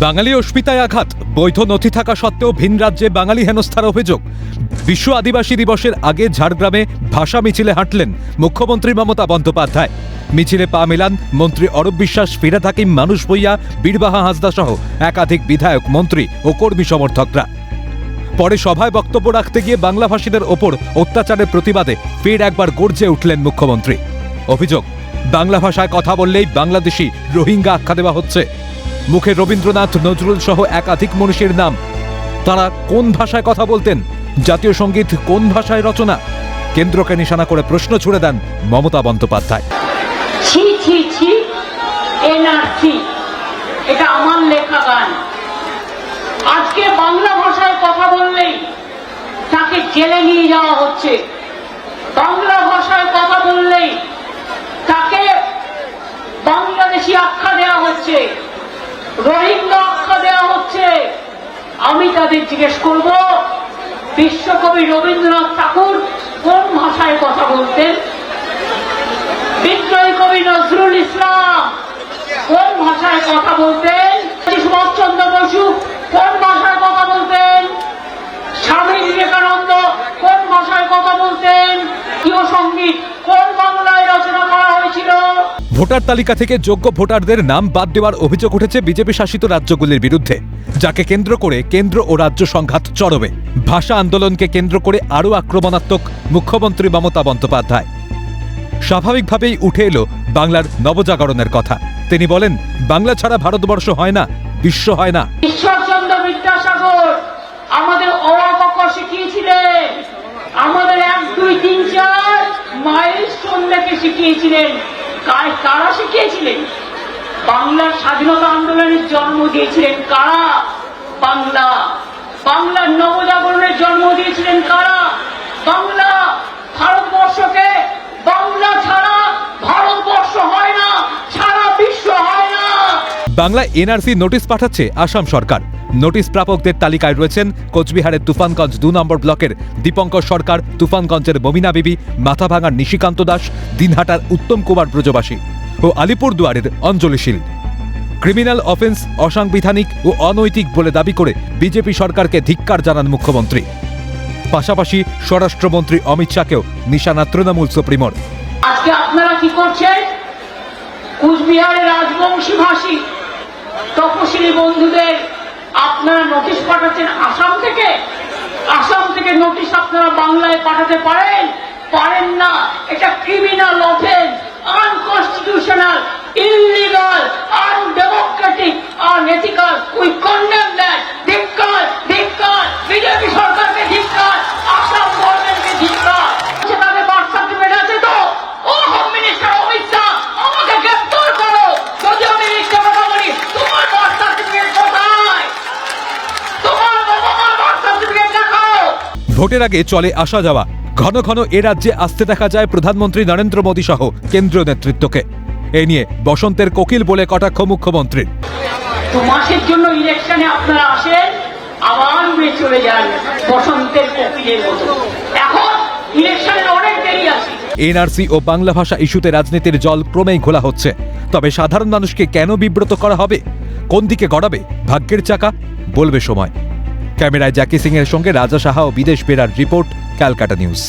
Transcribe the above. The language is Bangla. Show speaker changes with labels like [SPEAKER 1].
[SPEAKER 1] বাঙালি অস্মিতায় আঘাত, বৈধ নথি থাকা সত্ত্বেও ভিন রাজ্যে বাঙালি হেনস্থার অভিযোগ। বিশ্ব আদিবাসী দিবসের আগে ঝাড়গ্রামে ভাষা মিছিলে হাঁটলেন মুখ্যমন্ত্রী মমতা বন্দ্যোপাধ্যায়। মিছিলে পা মেলান মন্ত্রী অরূপ বিশ্বাস, ফিরাদ হাকিম, মানুষ ভূঁইয়া, বীরবাহা হাঁসদা সহ একাধিক বিধায়ক, মন্ত্রী ও কর্মী সমর্থকরা। পরে সভায় বক্তব্য রাখতে গিয়ে বাংলাভাষীদের ওপর অত্যাচারের প্রতিবাদে ফের একবার গর্জে উঠলেন মুখ্যমন্ত্রী। অভিযোগ, বাংলা ভাষায় কথা বললেই বাংলাদেশি, রোহিঙ্গা আখ্যা দেওয়া হচ্ছে। মুখে রবীন্দ্রনাথ, নজরুল সহ একাধিক মনীষীর নাম। তারা কোন ভাষায় কথা বলতেন? জাতীয় সঙ্গীত কোন ভাষায় রচনা? কেন্দ্রকে নিশানা করে প্রশ্ন ছুড়ে দেন মমতা বন্দ্যোপাধ্যায়।
[SPEAKER 2] ছি ছি ছি, এনআরসি এটা আমার লেখা গান। আজকে বাংলা ভাষায় কথা বললেই তাকে জেলে নিয়ে যাওয়া হচ্ছে। বাংলা ভাষায় কথা বললেই তাকে বাংলাদেশি আখ্যা দেওয়া হচ্ছে, রোহিঙ্গা আখ্যা দেওয়া হচ্ছে। আমি তাদের জিজ্ঞেস করব, বিশ্বকবি রবীন্দ্রনাথ ঠাকুর কোন ভাষায় কথা বলতেন? বিদ্রোহী কবি নজরুল ইসলাম কোন ভাষায় কথা বলতেন? সুভাষচন্দ্র বসু কোন ভাষায় কথা বলতেন? স্বামী বিবেকানন্দ কোন ভাষায় কথা বলতেন? জাতীয় সঙ্গীত কোন বাংলায় রচনা করা হয়েছিল?
[SPEAKER 1] ভোটার তালিকা থেকে যোগ্য ভোটারদের নাম বাদ দেওয়ার অভিযোগ উঠেছে বিজেপি শাসিত রাজ্যগুলির বিরুদ্ধে, যাকে কেন্দ্র করে কেন্দ্র ও রাজ্য সংঘাত চরমে। ভাষা আন্দোলনকে কেন্দ্র করে আরও আক্রমণাত্মক মুখ্যমন্ত্রী মমতা বন্দ্যোপাধ্যায়। স্বাভাবিকভাবেই উঠে এলো বাংলার নবজাগরণের কথা। তিনি বলেন, বাংলা ছাড়া ভারতবর্ষ হয় না, বিশ্ব হয় না।
[SPEAKER 2] ঈশ্বরচন্দ্র বিদ্যাসাগর আমাদের অবাক শিখিয়েছিলেন, আমাদের 1, 2, 3, 4 মাইলস্টোন লেখে শিখিয়েছিলেন। কারা শিখিয়েছিলেন? বাংলার স্বাধীনতা আন্দোলনের জন্ম দিয়েছিলেন কারা? বাংলা। বাংলার নবজাগরণের জন্ম দিয়েছিলেন কারা? বাংলা। ভারতবর্ষকে বাংলা ছাড়া ভারতবর্ষ হয় না, সারা বিশ্ব হয় না।
[SPEAKER 1] বাংলা এনআরসি নোটিশ পাঠাচ্ছে আসাম সরকার। নোটিশ প্রাপকদের তালিকায় রয়েছেন কোচবিহারের তুফানগঞ্জ 2 নম্বর ব্লকের দীপঙ্কর সরকার, তুফানগঞ্জের মমিনা বিবি, মাথাভাঙার নিশিকান্ত দাস, দিনহাটার উত্তম কুমার ব্রজবাসী ও আলিপুরদুয়ারের অঞ্জলি শীল। ক্রিমিনাল অফেন্স অসাংবিধানিক ও অনৈতিক বলে দাবি করে বিজেপি সরকারকে ধিক্কার জানান মুখ্যমন্ত্রী। পাশাপাশি স্বরাষ্ট্রমন্ত্রী অমিত শাহকেও নিশানা তৃণমূল সুপ্রিমোর।
[SPEAKER 2] আজকে আপনারা কি করছেন? কুচবিহারের রাজবংশী ভাষী তপশিলি বন্ধুদের আপনারা নোটিশ পাঠাচ্ছেন আসাম থেকে। আসাম থেকে নোটিশ আপনারা বাংলায় পাঠাতে পারেন? পারেন না। এটা criminal offence, unconstitutional, illegal, undemocratic, unethical. We condemn that. ধিক্কার, ধিক্কার, বিজেপি সরকারকে ধিক্কার, আসাম গভর্নমেন্টকে ধিক্কার। তাদের বার্থ সার্টিফিকেট আছে তো? ও হোম মিনিস্টার অমিত শাহ, আমাকে গ্রেফতার করো যদি আমি মিথ্যে কথা বলি। তোমার বার্থ সার্টিফিকেট কোথায়? তোমার বাবা মার বার্থ সার্টিফিকেট দেখাও।
[SPEAKER 1] ভোটের আগে চলে আসা যাওয়া। ঘন ঘন এ রাজ্যে আসতে দেখা যায় প্রধানমন্ত্রী নরেন্দ্র মোদী সহ কেন্দ্রীয় নেতৃত্বকে। এ নিয়ে বসন্তের কোকিল বলে কটাক্ষ মুখ্যমন্ত্রীর।
[SPEAKER 2] 2 মাসের জন্য ইলেকশনে আপনারা আসেন, আবার উড়ে চলে যান বসন্তের কোকিলের মতো। এখন ইলেকশনের অনেক দেরি আছে।
[SPEAKER 1] এনআরসি ও বাংলা ভাষা ইস্যুতে রাজনীতির জল ক্রমেই ঘোলা হচ্ছে। তবে সাধারণ মানুষকে কেন বিব্রত করা হবে? কোন দিকে গড়াবে ভাগ্যের চাকা? বলবে সময়। ক্যামেরায় জ্যাকি সিং এর সঙ্গে রাজা সাহা ও বিদেশ বেরার রিপোর্ট, ক্যালকাটা নিউজ।